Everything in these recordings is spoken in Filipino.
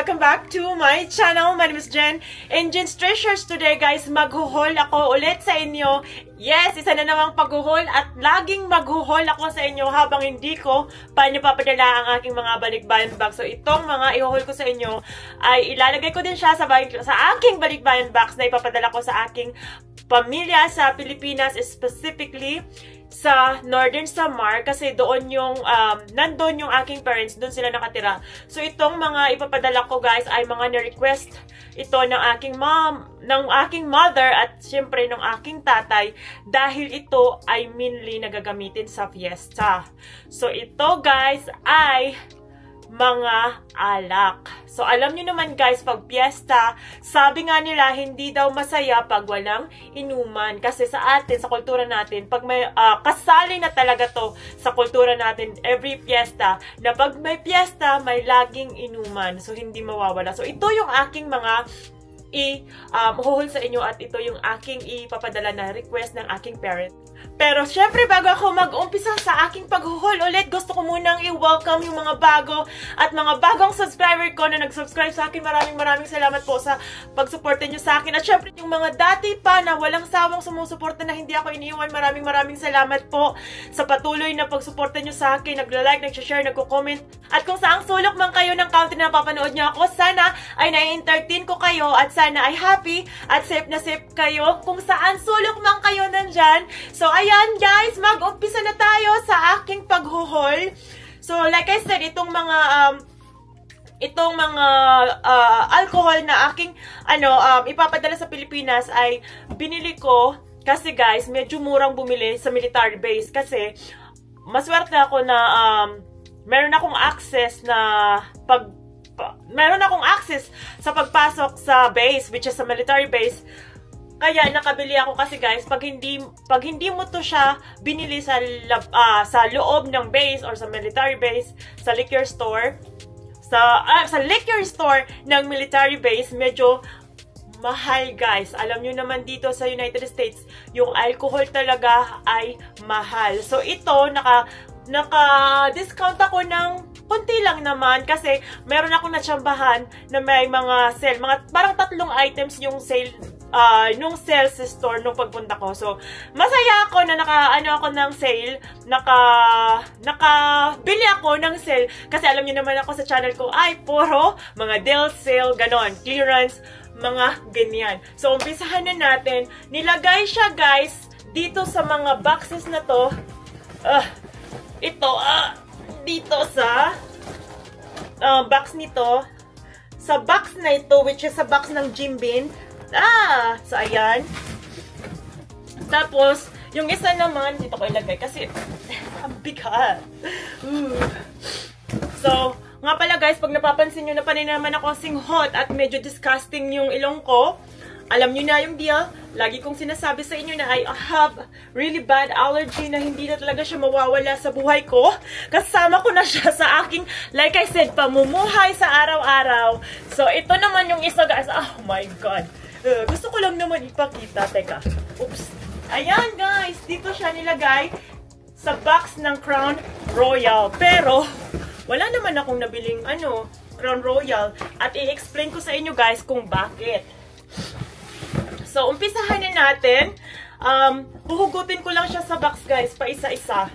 Welcome back to my channel. My name is Jen. In Jen's Treasures today, guys, maghuhol ako ulit sa inyo. Yes, isa na namang paghuhol at laging maghuhol ako sa inyo habang hindi ko pa nyo papadala ang aking mga balikbayan box. So, itong mga ihuhol ko sa inyo ay ilalagay ko din siya sa aking balikbayan box na ipapadala ko sa aking pamilya sa Pilipinas, specifically sa Northern Samar, kasi doon yung nandun yung aking parents, doon sila nakatira. So itong mga ipapadala ko, guys, ay mga na-request ito ng aking mom, ng aking mother at syempre ng aking tatay, dahil ito ay mainly nagagamitin sa fiesta. So ito, guys, ay mga alak. So, alam nyo naman, guys, pag piyesta, sabi nga nila, hindi daw masaya pag walang inuman. Kasi sa atin, sa kultura natin, pag may, kasali na talaga to sa kultura natin, every piyesta, na pag may piyesta, may laging inuman. So, hindi mawawala. So, ito yung aking mga huhol sa inyo at ito yung aking ipapadala na request ng aking parent. Pero syempre, bago ako mag-umpisa sa aking paghuhol ulit, gusto ko munang i-welcome yung mga bago at mga bagong subscriber ko na nag-subscribe sa akin. Maraming salamat po sa pag-suporta nyo sa akin. At syempre, yung mga dati pa na walang sawang sumusuporta na hindi ako iniiwan, maraming salamat po sa patuloy na pagsuporta nyo sa akin. Nagla-like, nag-share, nagko-comment. At kung saang sulok man kayo ng country na napapanood nyo ako, sana ay na-entertain ko kayo at sana ay happy at safe na safe kayo kung saan sulok man kayo nandyan. So, ayan, guys, mag-umpisa na tayo sa aking paghuhol. So, like I said, itong mga alcohol na aking ipapadala sa Pilipinas ay binili ko kasi, guys, medyo murang bumili sa military base kasi maswerte ako na meron akong access sa pagpasok sa base, which is sa military base. Kaya nakabili ako kasi, guys, pag hindi mo to siya binili sa loob ng base or sa military base, sa liquor store, sa liquor store ng military base, medyo mahal, guys. Alam nyo naman dito sa United States, yung alcohol talaga ay mahal. So ito, naka-discount ako ng konti lang naman kasi meron akong natsambahan na may mga sale. Parang 3 items yung sale nung sales store nung pagpunta ko. So, masaya ako na ako ng sale, nakabili ako ng sale kasi alam niyo naman ako sa channel ko ay puro mga deal sale, ganon, clearance, mga ganyan. So, umpisahan na natin. Nilagay siya, guys, dito sa mga boxes na to. Dito sa box nito. Sa box na ito, which is sa box ng Jim Beam. So, ayan. Tapos, yung isa naman, dito ko ilagay kasi ang bigat. So, nga pala, guys, pag napapansin nyo na pa rin naman ako singhot at medyo disgusting yung ilong ko, alam nyo na yung deal. Lagi kong sinasabi sa inyo na I have really bad allergy na hindi na talaga siya mawawala sa buhay ko. Kasama ko na siya sa aking, like I said, pamumuhay sa araw-araw. So, ito naman yung isa, guys. Oh my God. Gusto ko lang naman ipakita. Teka. Oops. Ayan, guys. Dito siya nilagay sa box ng Crown Royal. Pero, wala naman akong nabiling Crown Royal. At i-explain ko sa inyo, guys, kung bakit. So, umpisahan na natin. Huhugutin ko lang siya sa box, guys, pa isa-isa.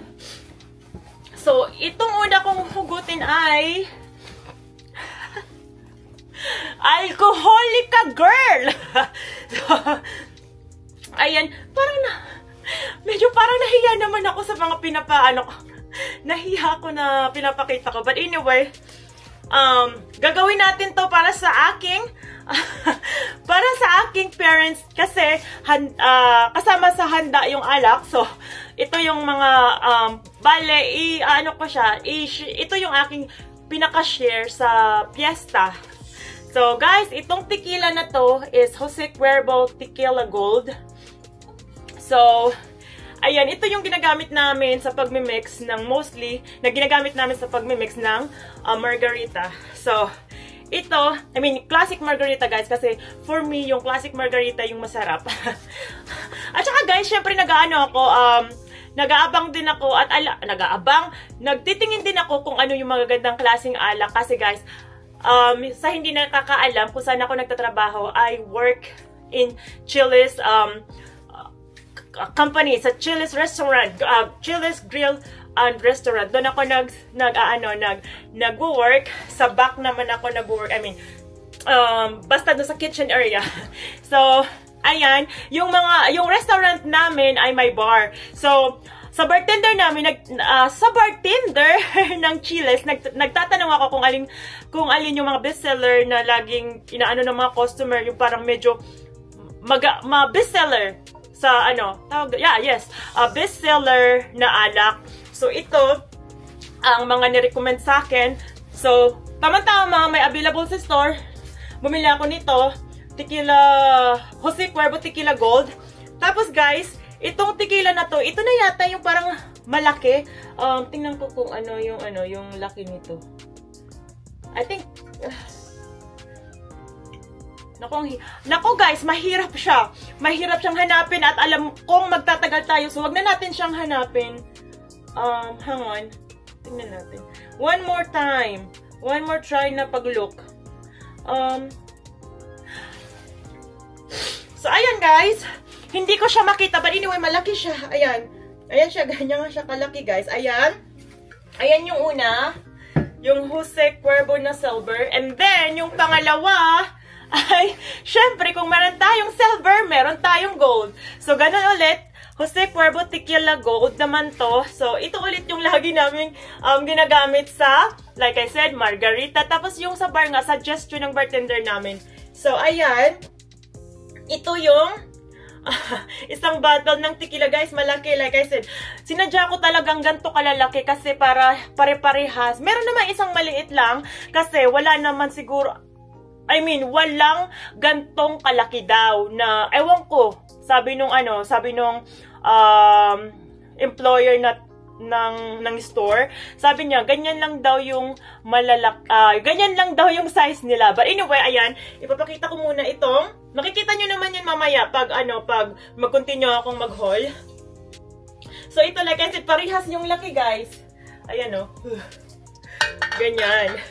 So, itong una kong hugutin ay Alcoholica Girl! So, ayan, medyo parang nahiya naman ako sa mga nahiya ako na pinapakita ko. But anyway, gagawin natin to para sa aking parents kasi kasama sa handa yung alak. So, ito yung mga ito yung aking pinaka-share sa fiesta. So, guys, itong tequila na to is Jose Cuervo Tequila Gold. So, ayan, ito yung ginagamit namin sa pagmimix ng margarita. So, ito, classic margarita, guys, kasi for me, yung classic margarita yung masarap. At saka, guys, syempre nag-aabang din ako at nagtitingin din ako kung ano yung magagandang klaseng alak kasi, guys, sa hindi nakakaalam kung saan ako nagtatrabaho, I work in Chili's company, sa Chili's restaurant, Chili's Grill and Restaurant. Doon ako nag-work. Sa back naman ako nag-work. I mean, basta doon sa kitchen area. So, ayan, yung restaurant namin ay may bar. So, sa bartender namin, sa bartender ng Chili's, nagtatanong ako kung alin yung mga bestseller na laging inaano ng mga customer, yung parang medyo bestseller sa bestseller na alak. So, ito ang mga nirecommend sa akin. So, tama-tama, may available sa store. Bumili ako nito, Tequila, Jose Cuervo Tequila Gold. Tapos guys, itong tequila na to, ito na yata yung parang malaki. Tingnan ko kung yung laki nito. I think, Nako guys, mahirap siya. Mahirap siyang hanapin at alam kong magtatagal tayo. So, wag na natin siyang hanapin. Hang on. Tingnan natin. One more time. One more try na pag-look. So, ayan guys. Hindi ko siya makita. But anyway, malaki siya. Ayan. Ayan siya. Ganyan nga siya kalaki guys. Ayan. Ayan yung una. Yung Jose Cuervo na silver. And then, yung pangalawa ay, syempre, kung meron tayong silver, meron tayong gold. So, ganun ulit. Jose Cuervo Tequila Gold naman to. So, ito ulit yung lagi namin ginagamit sa, like I said, margarita. Tapos yung sa bar nga, suggestion ng bartender namin. So, ayan. Ito yung isang bottle ng tequila, guys. Malaki, like I said. Sinadya ko talagang ganito kalalaki kasi para pare-parehas. Meron naman isang maliit lang kasi wala naman siguro, walang gantong kalaki daw na, ewan ko, sabi nung employer ng store, sabi niya, ganyan lang daw yung ganyan lang daw yung size nila. But anyway, ayan, ipapakita ko muna itong, makikita nyo naman yun mamaya pag mag-continue akong mag-haul. So, ito, like I said, parehas yung laki, guys. Ayan, ganyan.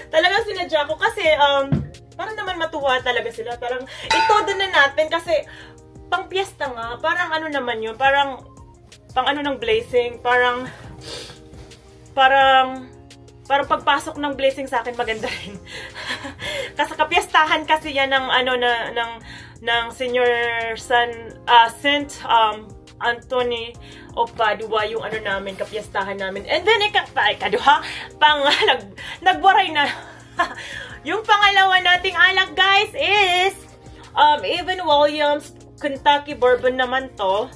Talagang sinadya ko kasi, parang naman matuwa talaga sila. Parang, ito doon na natin kasi, pang piyesta nga, parang naman yun, parang ng blazing, parang pagpasok ng blazing sa akin, maganda rin. Kasi kapiestahan kasi yan ng, ng Senior Saint Anthony of Padua, yung namin, kapiestahan namin. And then, nagwaray na. Yung pangalawa nating alak, guys, is Evan Williams Kentucky Bourbon naman to.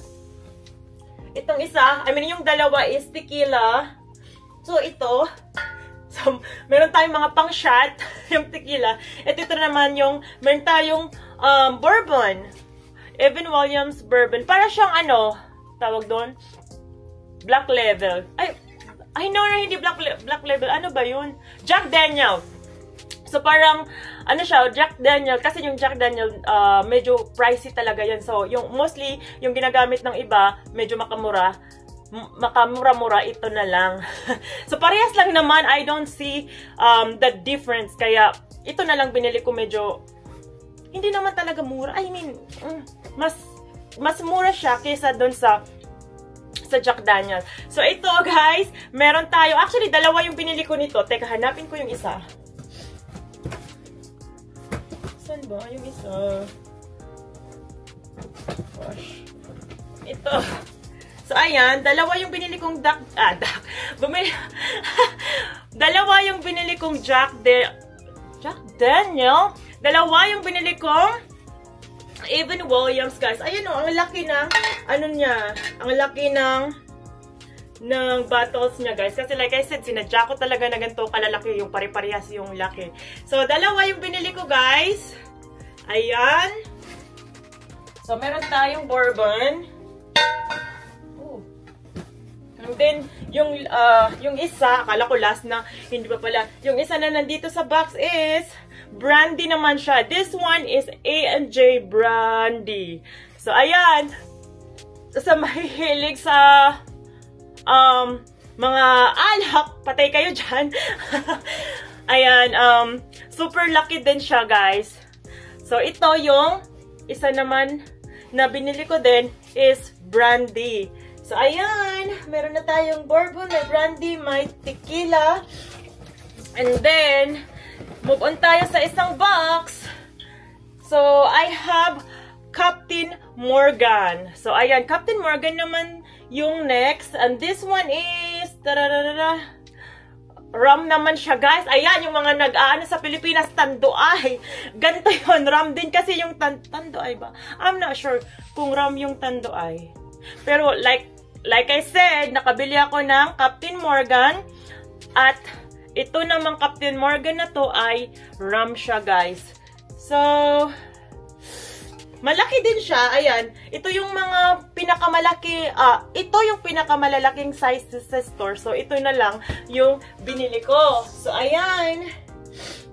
Itong isa, yung dalawa is tequila. So, ito. So, meron tayong mga pang-shot, yung tequila. Ito naman yung, meron tayong bourbon. Evan Williams Bourbon. Para siyang tawag doon? Black Label. No, hindi Black Label. Ano ba yun? Jack Daniel. So, parang, siya, Jack Daniel, kasi yung Jack Daniel, medyo pricey talaga yan. So, mostly, yung ginagamit ng iba, medyo makamura-mura, ito na lang. So, parehas lang naman, I don't see the difference. Kaya, ito na lang binili ko medyo, hindi naman talaga mura. Mas mura siya kaysa doon sa Jack Daniel. So, ito, guys, meron tayo, actually, dalawa yung binili ko nito. Teka, hanapin ko yung isa. Saan ba yung isa? Gosh. Ito. So, ayan. Dalawa yung binili kong dalawa yung binili kong Jack Daniel. Dalawa yung binili kong Evan Williams, guys. Ayan ang laki ng, niya. Ang laki ng bottles niya, guys. Kasi like I said, sinadya ko talaga na ganito kalalaki, yung pare-parehas yung laki. So, dalawa yung binili ko, guys. Ayan. So, meron tayong bourbon. Ooh. And then, yung isa, akala ko last na, hindi pa pala. Yung isa na nandito sa box is brandy naman siya. This one is A&J brandy. So, ayan. Sa mahihilig sa mga alak, patay kayo dyan. Ayan, super lucky din siya, guys. So, ito yung isa naman na binili ko din is brandy. So, ayan, meron na tayong bourbon, may brandy, may tequila. And then, move on tayo sa isang box. So, I have Captain Morgan. So, ayan, Captain Morgan naman yung next. And this one is, rum naman siya, guys. Ayan, yung mga nag-aano sa Pilipinas, tanduay. Ganito yun, rum din kasi yung tanduay ba? I'm not sure kung rum yung tanduay. Pero, like I said, nakabili ako ng Captain Morgan. At, ito namang Captain Morgan na to ay rum siya, guys. So, malaki din siya. Ayan. Ito yung mga pinakamalaki, ito yung pinakamalalaking size sa store. So, ito na lang yung binili ko. So, ayan.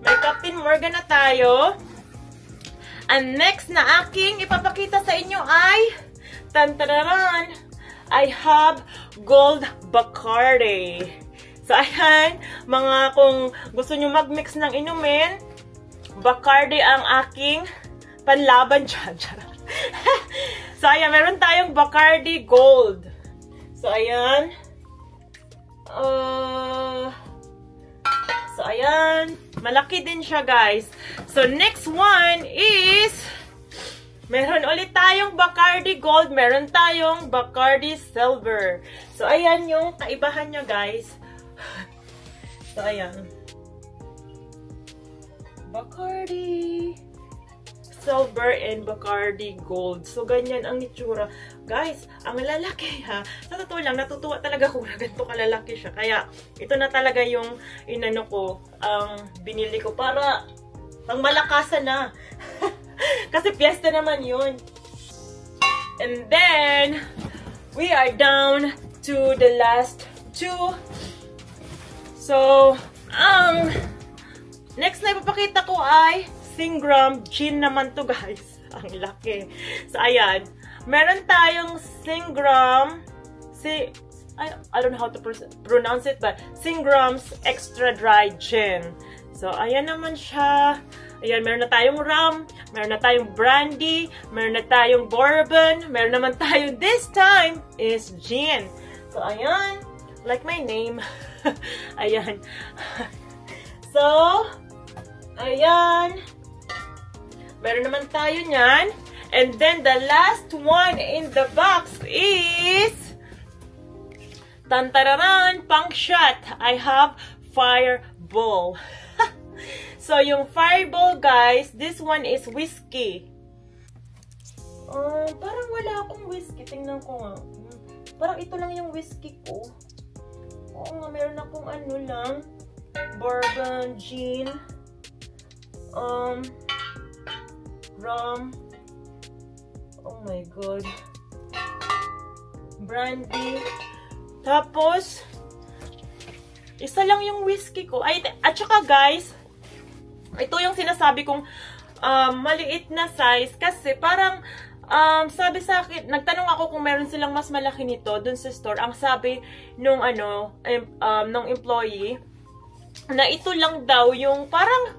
May Captain Morgan na tayo. And next na aking ipapakita sa inyo ay, tantararan, I have Gold Bacardi. So, ayan. Mga kung gusto nyo mag-mix ng inumin, Bacardi ang aking panlaban dyan. So, ayan. Meron tayong Bacardi Gold. So, ayan. So, ayan. Malaki din siya, guys. So, next one is meron ulit tayong Bacardi Gold. Meron tayong Bacardi Silver. So, ayan yung kaibahan nyo, guys. So, ayan. Bacardi Silver and Bacardi Gold. So, ganyan ang itsura. Guys, ang lalaki ha. Sa totoo lang, natutuwa talaga kung ganito kalalaki siya. Kaya, ito na talaga yung inano ko, ang binili ko para pang malakasan na. Kasi piyesta naman yun. And then, we are down to the last two. So, ang next na ipapakita ko ay Seagram Gin naman to, guys. Ang laki. So, ayan. Meron tayong Seagram. I don't know how to pronounce it, but Seagram's Extra Dry Gin. So, ayan naman siya. Ayan, meron na tayong rum. Meron na tayong brandy. Meron na tayong bourbon. Meron naman tayong, this time, is gin. So, ayan. Like my name. Ayan. So, ayan. Meron naman tayo nyan. And then, the last one in the box is tantararan, pang shot. I have Fireball. So, yung Fireball, guys, this one is whiskey. Parang wala akong whiskey. Tingnan ko nga. Parang ito lang yung whiskey ko. Oo nga, meron akong ano lang. Bourbon, gin, rum, oh my god, brandy, tapos, isa lang yung whiskey ko. Ay, at saka guys, ito yung sinasabi kong maliit na size kasi parang sabi sa akin, nagtanong ako kung meron silang mas malaki nito dun sa store. Ang sabi nung nung employee na ito lang daw yung parang,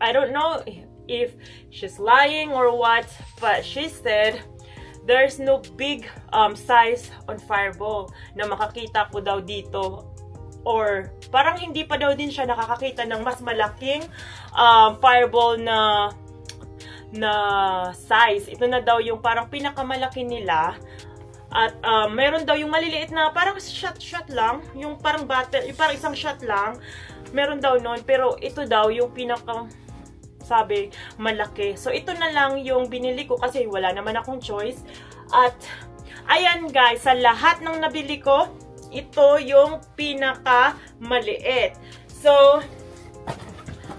I don't know if she's lying or what, but she said there's no big size on Fireball na makakita ko daw dito, or parang hindi pa daw din siya nakakakita ng mas malaking Fireball na size. Ito na daw yung parang pinakamalaki nila. At meron daw yung maliliit na parang shot lang, yung parang bottle, yung parang isang shot lang. Meron daw nun, pero ito daw yung pinaka sabi malaki. So ito na lang yung binili ko kasi wala naman akong choice. At ayan guys, sa lahat ng nabili ko, ito yung pinaka maliit. So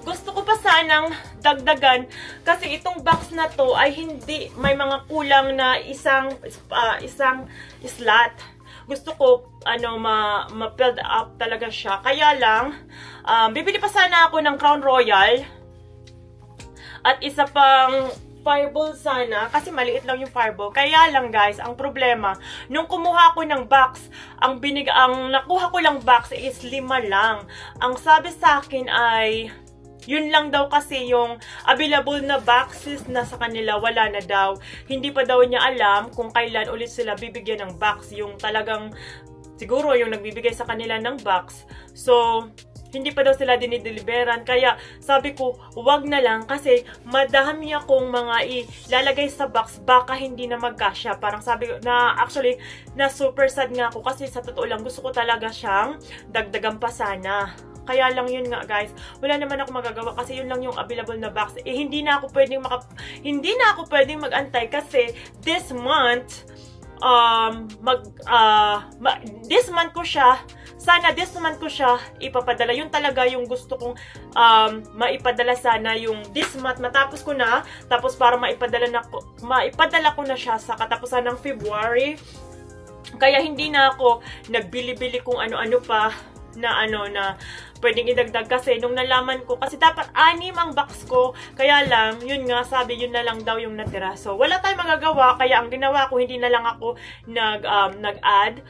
gusto ko pa sanang dagdagan kasi itong box na to ay hindi, may mga kulang na isang slot. Gusto ko ma-filled up talaga siya. Kaya lang bibili pa sana ako ng Crown Royal at isa pang fireball sana, kasi maliit lang yung fireball. Kaya lang guys, ang problema, nung kumuha ko ng box, ang nakuha ko lang box is 5 lang. Ang sabi sa akin ay, yun lang daw kasi yung available na boxes na sa kanila, wala na daw. Hindi pa daw niya alam kung kailan ulit sila bibigyan ng box. Yung talagang, siguro yung nagbibigay sa kanila ng box. So, hindi pa daw sila dinideliveran. Kaya sabi ko, wag na lang kasi madami akong mga ilalagay sa box, baka hindi na magkasya. Parang sabi ko na, actually, na super sad nga ako kasi sa totoo lang, gusto ko talaga siyang dagdagan pa sana. Kaya lang yun nga guys, wala naman ako magagawa kasi yun lang yung available na box. Eh, hindi na ako pwedeng mag-antay kasi this month, this month ko siya ipapadala. Yun talaga yung gusto kong maipadala sana yung this month. Matapos ko na, tapos para maipadala ko na siya sa katapusan ng February. Kaya hindi na ako nagbili-bili kung ano-ano pa na pwedeng idagdag kasi nung nalaman ko, kasi dapat 6 ang box ko, kaya lang, yun nga, sabi yun na lang daw yung natira. So, wala tayong magagawa, kaya ang ginawa ko, hindi na lang ako nag-add.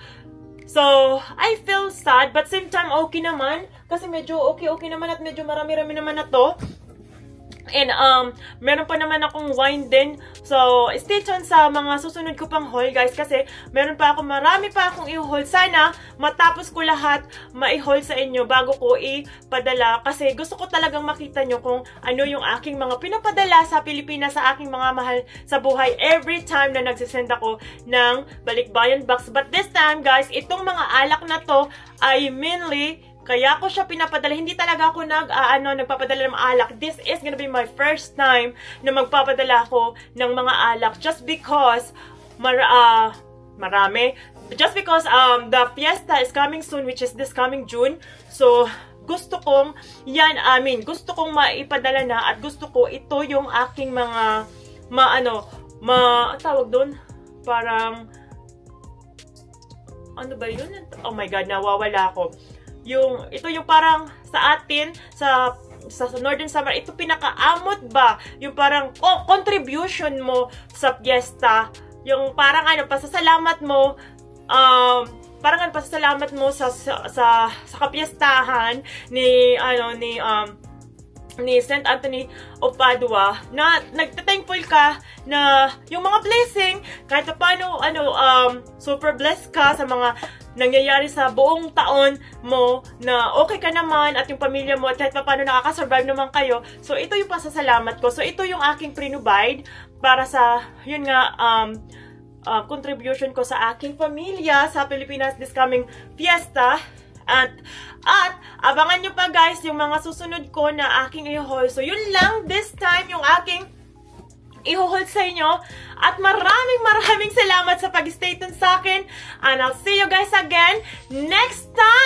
So, I feel sad, but same time, okay naman, kasi medyo okay naman at medyo marami-rami naman na to. And, meron pa naman akong wine din. So, stay tuned sa mga susunod ko pang haul, guys. Kasi, marami pa akong i-haul. Sana, matapos ko lahat, ma-haul sa inyo bago ko ipadala. Kasi, gusto ko talagang makita nyo kung ano yung aking mga pinapadala sa Pilipinas sa aking mga mahal sa buhay every time na nagsisend ako ng Balikbayan box. But this time, guys, itong mga alak na to ay mainly kaya ko siya pinapadala. Hindi talaga ako nagpapadala ng alak. This is gonna be my first time na magpapadala ako ng mga alak. Just because, the fiesta is coming soon, which is this coming June. So, gusto kong maipadala na at gusto ko ito yung aking mga, tawag doon? Parang, ano ba yun? Oh my God, nawawala ako. Ito yung parang sa atin, sa Northern Samar, ito pinakaamot ba? Yung parang contribution mo sa fiesta. Yung parang pasasalamat mo, pasasalamat mo sa kapiestahan ni St. Anthony of Padua, na nagtathankful ka na yung mga blessing, kahit paano, super blessed ka sa mga nangyayari sa buong taon mo, na okay ka naman at yung pamilya mo at kahit paano nakaka-survive naman kayo. So, ito yung pasasalamat ko. So, ito yung aking prinubide para sa, yun nga, contribution ko sa aking pamilya sa Pilipinas this coming fiesta. At abangan nyo pa guys yung mga susunod ko na aking i-haul. So, yun lang this time yung aking i-hold sa inyo. At maraming salamat sa pag-stay tuned sa akin. And I'll see you guys again next time!